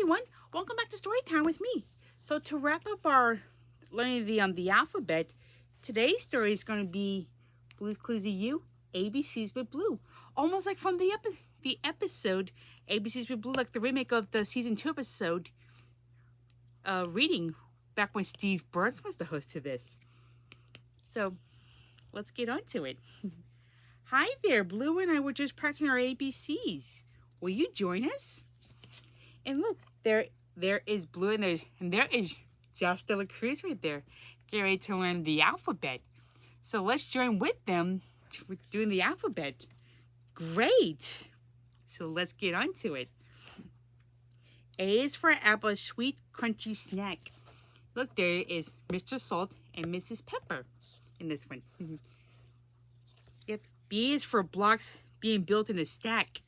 everyone, welcome back to Storytime with me. So to wrap up our learning the alphabet, today's story is going to be Blue's Clues to You, ABCs with Blue. Almost like from the episode ABCs with Blue, like the remake of the season 2 episode reading back when Steve Burns was the host to this. So let's get on to it. Hi there, Blue and I were just practicing our ABCs. Will you join us? And look, there is Blue and there is Josh Dela Cruz right there, getting ready to learn the alphabet. So let's join with them doing the alphabet. Great. So let's get on to it. A is for apple, a sweet, crunchy snack. Look, there is Mr. Salt and Mrs. Pepper in this one. Yep. B is for blocks being built in a stack.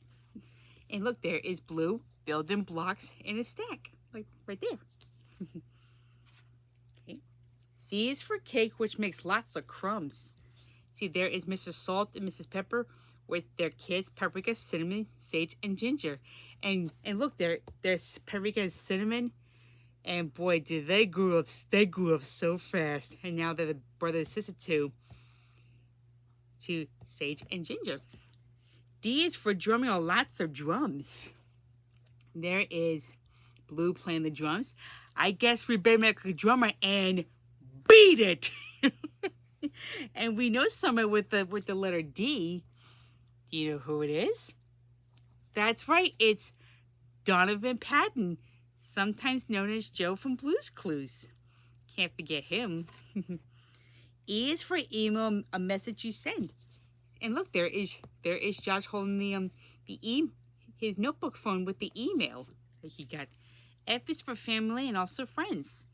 And look, there is Blue building blocks in a stack, like right there. Okay. C is for cake, which makes lots of crumbs. See, there is Mr. Salt and Mrs. Pepper with their kids, paprika, cinnamon, sage, and ginger. And look, there's paprika and cinnamon. And boy, did they grew up so fast. And now they're the brother and sister to sage and ginger. D is for drumming on lots of drums. There is Blue playing the drums. I guess we better make a drummer and beat it. And we know someone with the letter D. Do you know who it is? That's right, it's Donovan Patton, sometimes known as Joe from Blue's Clues. Can't forget him. E is for email, a message you send. And look, there is Josh holding his notebook phone with the email that he got. F is for family and also friends.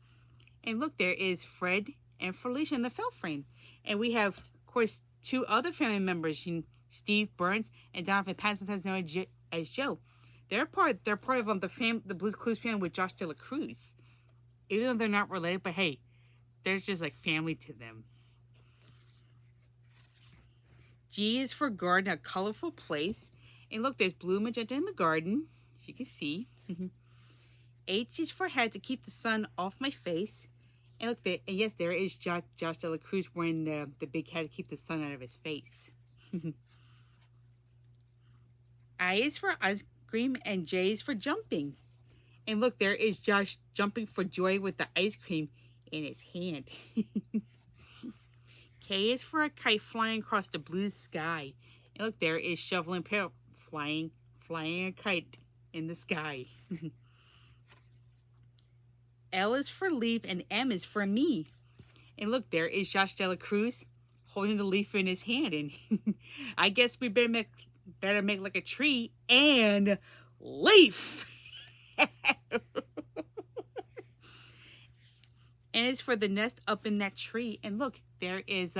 And look, there is Fred and Felicia in the felt frame. And we have, of course, two other family members, Steve Burns and Donovan Patton, sometimes known as Joe. They're part of the Blue's Clues family with Josh Dela Cruz. Even though they're not related, but hey, they're just like family to them. G is for garden, a colorful place. And look, there's blue magenta in the garden, as you can see. H is for hat, to keep the sun off my face. And look, and yes, there is Josh Dela Cruz wearing the big hat to keep the sun out of his face. I is for ice cream and J is for jumping. And look, there is Josh jumping for joy with the ice cream in his hand. K is for a kite flying across the blue sky. And look, there is Shovel and Pail flying a kite in the sky. L is for leaf and M is for me. And look, there is Josh Dela Cruz holding the leaf in his hand. And I guess we better make like a tree and leaf. And it's for the nest up in that tree. And look, there is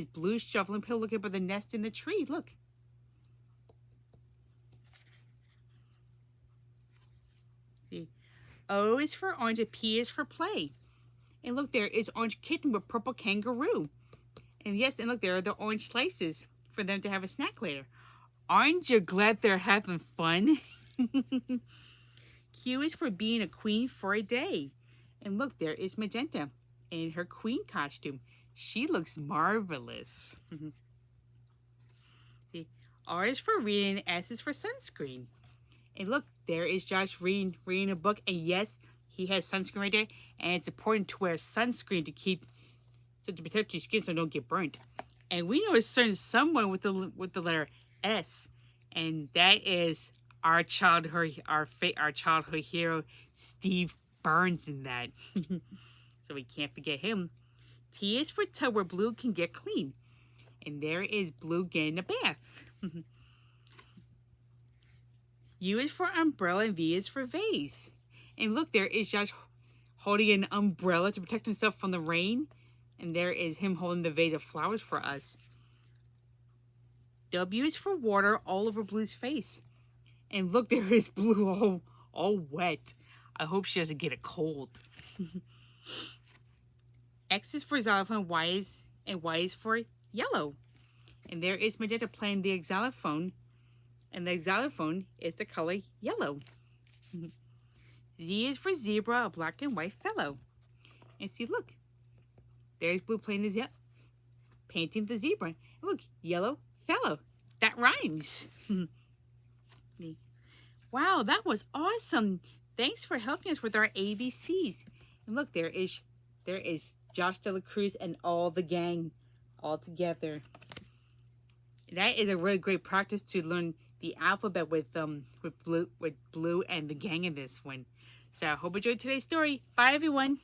Blue Shovel and Pail looking for the nest in the tree. Look. See. O is for orange and P is for play. And look, there is orange kitten with purple kangaroo. And yes, and look, there are the orange slices for them to have a snack later. Aren't you glad they're having fun? Q is for being a queen for a day. And look, there is Magenta in her queen costume. She looks marvelous. See, R is for reading, S is for sunscreen. And look, there is Josh reading a book. And yes, he has sunscreen right there. And it's important to wear sunscreen to protect your skin so you don't get burnt. And we know a certain someone with the letter S. And that is our childhood hero, Steve Burns in that. So we can't forget him. T is for tub where Blue can get clean. And there is Blue getting a bath. U is for umbrella and V is for vase. And look, there is Josh holding an umbrella to protect himself from the rain. And there is him holding the vase of flowers for us. W is for water all over Blue's face. And look, there is Blue all wet. I hope she doesn't get a cold. X is for xylophone, Y is for yellow. And there is Magenta playing the xylophone. And the xylophone is the color yellow. Z is for zebra, a black and white fellow. And see, look. There's Blue playing his painting the zebra. And look, yellow fellow. That rhymes. Wow, that was awesome. Thanks for helping us with our ABCs. And look, there is Josh Dela Cruz and all the gang all together. That is a really great practice to learn the alphabet with Blue and the gang in this one. So I hope you enjoyed today's story. Bye, everyone.